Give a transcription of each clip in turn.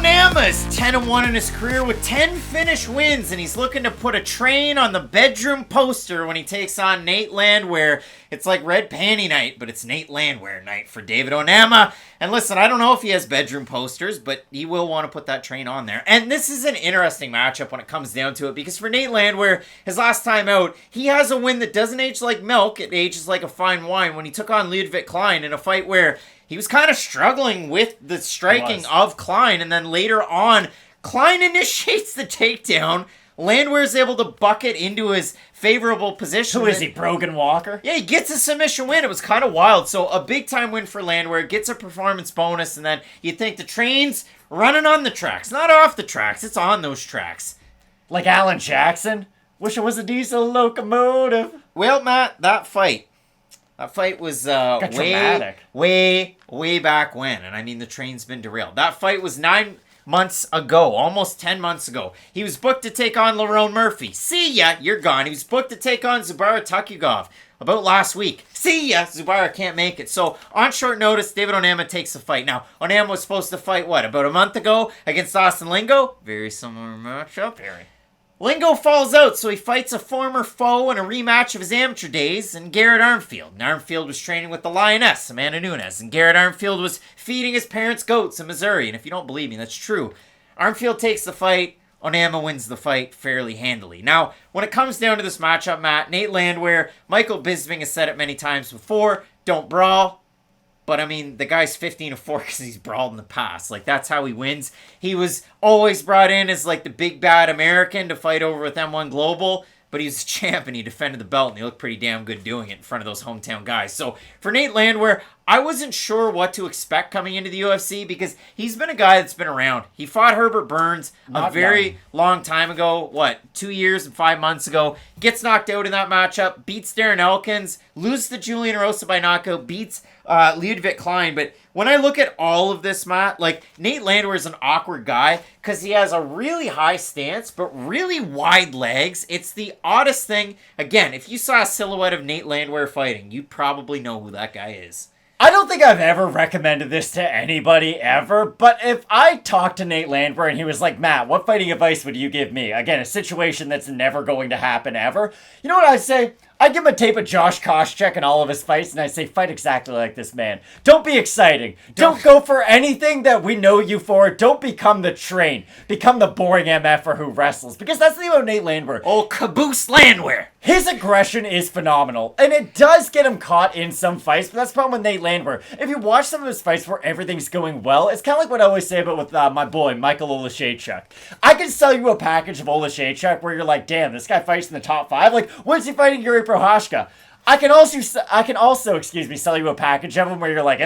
Onama is 10-1 in his career with 10 finish wins, and he's looking to put a train on the bedroom poster when he takes on Nate Landwehr. It's like red panty night, but it's Nate Landwehr night for David Onama. And listen, I don't know if he has bedroom posters, but he will want to put that train on there. And this is an interesting matchup when it comes down to it, because for Nate Landwehr, his last time out, he has a win that doesn't age like milk, it ages like a fine wine when he took on Ludwig Klein in a fight where he was kind of struggling with the striking of Klein, and then later on, Klein initiates the takedown. Landwehr's able to buck it into his favorable position. Who is he, Brogan Walker? Yeah, he gets a submission win. It was kind of wild. So a big-time win for Landwehr, gets a performance bonus, and then you think the train's running on the tracks. Not off the tracks, it's on those tracks. Like Alan Jackson? Wish it was a diesel locomotive. Well, Matt, that fight was way back when. And I mean, the train's been derailed. That fight was 9 months ago, almost 10 months ago. He was booked to take on Lerone Murphy. See ya, you're gone. He was booked to take on Zubaira Tukhugov about last week. See ya, Zubaira can't make it. So, on short notice, David Onama takes the fight. Now, Onama was supposed to fight, about a month ago against Austin Lingo? Very similar matchup. Very. Lingo falls out, so he fights a former foe in a rematch of his amateur days in Garrett Armfield. And Armfield was training with the Lioness, Amanda Nunes, and Garrett Armfield was feeding his parents' goats in Missouri. And if you don't believe me, that's true. Armfield takes the fight. Onama wins the fight fairly handily. Now, when it comes down to this matchup, Matt, Nate Landwehr, Michael Bisping has said it many times before, don't brawl. But, I mean, the guy's 15-4 because he's brawled in the past. Like, that's how he wins. He was always brought in as, like, the big bad American to fight over with M1 Global. But he was a champ and he defended the belt and he looked pretty damn good doing it in front of those hometown guys. So, for Nate Landwehr, I wasn't sure what to expect coming into the UFC because he's been a guy that's been around. He fought Herbert Burns a very long time ago. 2 years and 5 months ago. Gets knocked out in that matchup. Beats Darren Elkins. Loses to Julian Erosa by knockout. Beats Ludwig Klein. But when I look at all of this, Matt, like, Nate Landwehr is an awkward guy because he has a really high stance but really wide legs. It's the oddest thing. Again, if you saw a silhouette of Nate Landwehr fighting, you probably know who that guy is. I don't think I've ever recommended this to anybody ever, but if I talked to Nate Landwehr and he was like, Matt, what fighting advice would you give me? Again, a situation that's never going to happen ever. You know what I'd say? I'd give him a tape of Josh Koscheck in all of his fights, and I'd say, fight exactly like this man. Don't be exciting. Don't go for anything that we know you for. Don't become the train. Become the boring MFer who wrestles. Because that's the thing about Nate Landwehr. Oh, caboose Landwehr. His aggression is phenomenal, and it does get him caught in some fights, but that's the problem with Nate Landwehr. If you watch some of his fights where everything's going well, it's kind of like what I always say about with my boy, Michael Olashaychuk. I can sell you a package of Olashaychuk where you're like, damn, this guy fights in the top 5. Like, when's he fighting Yuri Prohashka? I can also, sell you a package of him where you're like,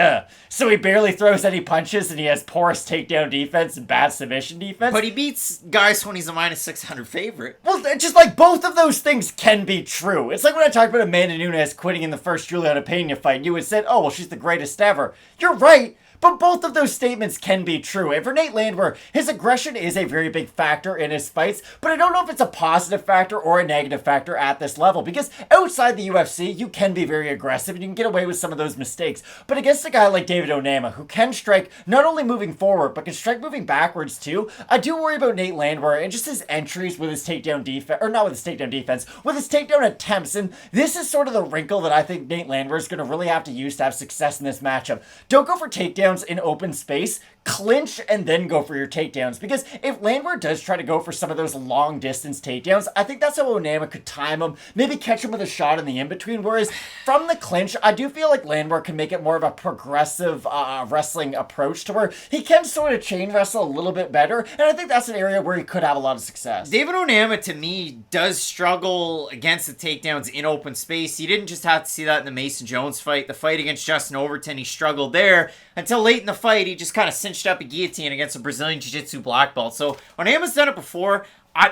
so he barely throws any punches and he has porous takedown defense and bad submission defense. But he beats guys when he's a minus 600 favorite. Well, just like both of those things can be true. It's like when I talked about Amanda Nunes quitting in the first Juliana Pena fight and you had said, oh, well, she's the greatest ever. You're right. But both of those statements can be true. And for Nate Landwehr, his aggression is a very big factor in his fights, but I don't know if it's a positive factor or a negative factor at this level, because outside the UFC, you can be very aggressive and you can get away with some of those mistakes. But against a guy like David Onama, who can strike not only moving forward, but can strike moving backwards too, I do worry about Nate Landwehr and just his entries with his takedown defense, or not with his takedown defense, with his takedown attempts. And this is sort of the wrinkle that I think Nate Landwehr is going to really have to use to have success in this matchup. Don't go for takedowns in open space, clinch, and then go for your takedowns. Because if Landwehr does try to go for some of those long distance takedowns, I think that's how Onama could time him, maybe catch him with a shot in the in-between. Whereas from the clinch, I do feel like Landwehr can make it more of a progressive wrestling approach to where he can sort of chain wrestle a little bit better. And I think that's an area where he could have a lot of success. David Onama, to me, does struggle against the takedowns in open space. You didn't just have to see that in the Mason Jones fight. The fight against Justin Overton, he struggled there until late in the fight. He just kind of cinched up a guillotine against a Brazilian Jiu-Jitsu black belt. So Onama's done it before.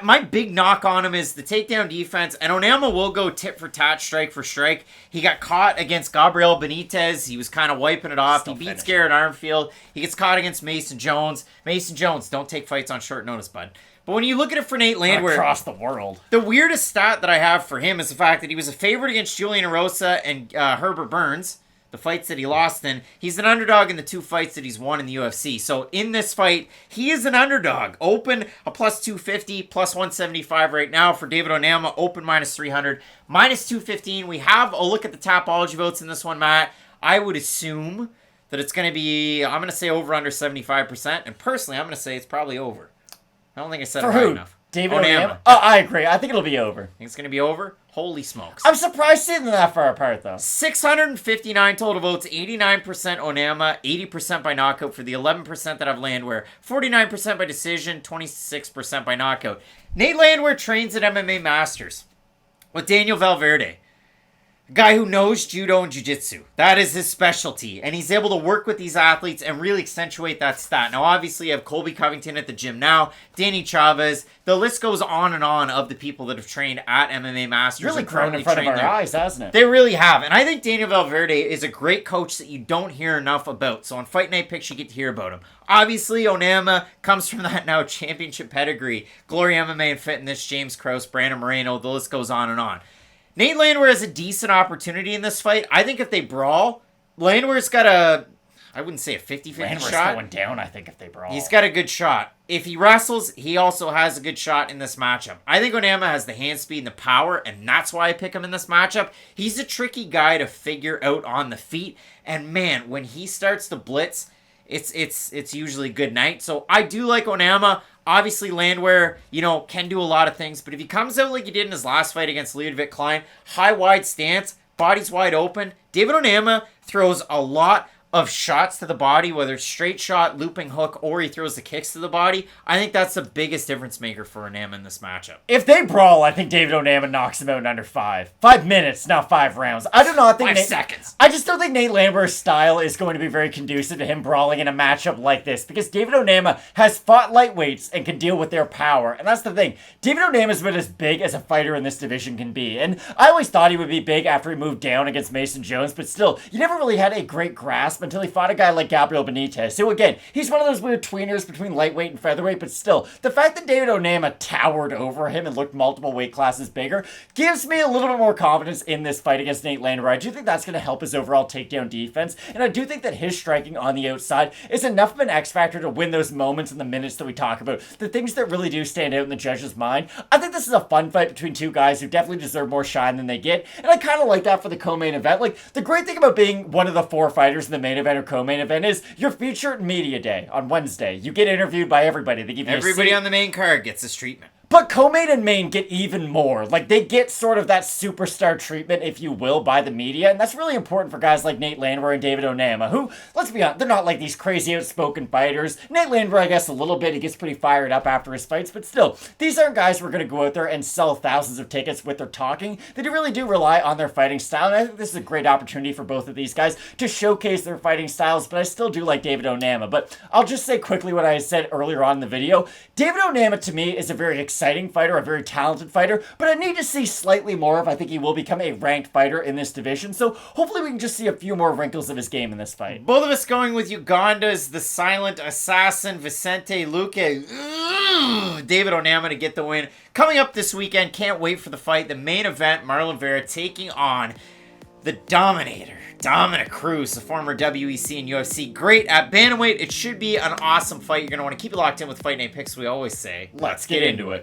My big knock on him is the takedown defense, and Onama will go tit for tat, strike for strike. He got caught against Gabriel Benitez. He was kind of wiping it off. He beats Garrett Armfield. He gets caught against Mason Jones. Mason Jones, don't take fights on short notice, bud. But when you look at it for Nate Landwehr, across the world, the weirdest stat that I have for him is the fact that he was a favorite against Julian Erosa and Herbert Burns. the fights that he lost in, he's an underdog in the 2 fights that he's won in the UFC. So in this fight, he is an underdog. Open a plus 250, plus 175 right now for David Onama. Open minus 300, minus 215. We have a look at the Tapology votes in this one, Matt. I would assume that it's going to be, I'm going to say over under 75%. And personally, I'm going to say it's probably over. I don't think I said it high enough. David Onama? Oh, I agree. I think it'll be over. Think it's going to be over? Holy smokes. I'm surprised seeing them that far apart, though. 659 total votes, 89% Onama, 80% by knockout for the 11% that have Landwehr, 49% by decision, 26% by knockout. Nate Landwehr trains at MMA Masters with Daniel Valverde. A guy who knows judo and jiu-jitsu. That is his specialty. And he's able to work with these athletes and really accentuate that stat. Now, obviously, you have Colby Covington at the gym now. Danny Chavez. The list goes on and on of the people that have trained at MMA Masters. Really grown in front of our eyes, hasn't it? They really have. And I think Daniel Valverde is a great coach that you don't hear enough about. So on Fight Night Picks, you get to hear about him. Obviously, Onama comes from that now championship pedigree. Glory MMA and Fitness, James Krause, Brandon Moreno. The list goes on and on. Nate Landwehr has a decent opportunity in this fight. I think if they brawl, Landwehr's got I wouldn't say a 50-50 Landwehr's shot. going down, I think, if they brawl. He's got a good shot. If he wrestles, he also has a good shot in this matchup. I think Onama has the hand speed and the power, and that's why I pick him in this matchup. He's a tricky guy to figure out on the feet, and man, when he starts to blitz, it's usually good night. So I do like Onama. Obviously, Landwehr, can do a lot of things, but if he comes out like he did in his last fight against Ludwig Klein, high, wide stance, body's wide open, David Onama throws a lot of shots to the body, whether it's straight shot, looping hook, or he throws the kicks to the body. I think that's the biggest difference maker for Onama in this matchup. If they brawl, I think David Onama knocks him out in under 5. 5 minutes, not 5 rounds. I do not think 5 seconds. I just don't think Nate Landwehr's style is going to be very conducive to him brawling in a matchup like this, because David Onama has fought lightweights and can deal with their power. And that's the thing. David Onama's been as big as a fighter in this division can be. And I always thought he would be big after he moved down against Mason Jones, but still, you never really had a great grasp until he fought a guy like Gabriel Benitez, who again, he's one of those weird tweeners between lightweight and featherweight, but still, the fact that David Onama towered over him and looked multiple weight classes bigger gives me a little bit more confidence in this fight against Nate Landwehr. I do think that's going to help his overall takedown defense, and I do think that his striking on the outside is enough of an X factor to win those moments in the minutes that we talk about, the things that really do stand out in the judge's mind. I think this is a fun fight between two guys who definitely deserve more shine than they get, and I kind of like that for the co-main event. Like, the great thing about being one of the 4 fighters in the main event or co-main event is you're featured media day on Wednesday. You get interviewed by everybody. They give you everybody on the main card gets this treatment. But co-main and main get even more. Like, they get sort of that superstar treatment, if you will, by the media. And that's really important for guys like Nate Landwehr and David Onama, who, let's be honest, they're not like these crazy outspoken fighters. Nate Landwehr, I guess, a little bit. He gets pretty fired up after his fights. But still, these aren't guys who are going to go out there and sell thousands of tickets with their talking. They really do rely on their fighting style. And I think this is a great opportunity for both of these guys to showcase their fighting styles. But I still do like David Onama. But I'll just say quickly what I said earlier on in the video. David Onama, to me, is a very exciting fighter, a very talented fighter, but I need to see slightly more if I think he will become a ranked fighter in this division. So hopefully we can just see a few more wrinkles of his game in this fight. Both of us going with Uganda's the silent assassin, Vicente Luque. David Onama to get the win. Coming up this weekend, can't wait for the fight. The main event, Marlon Vera taking on the Dominator, Dominic Cruz, the former WEC and UFC. Great at bantamweight. It should be an awesome fight. You're going to want to keep it locked in with Fight Night Picks, we always say. Let's get into it.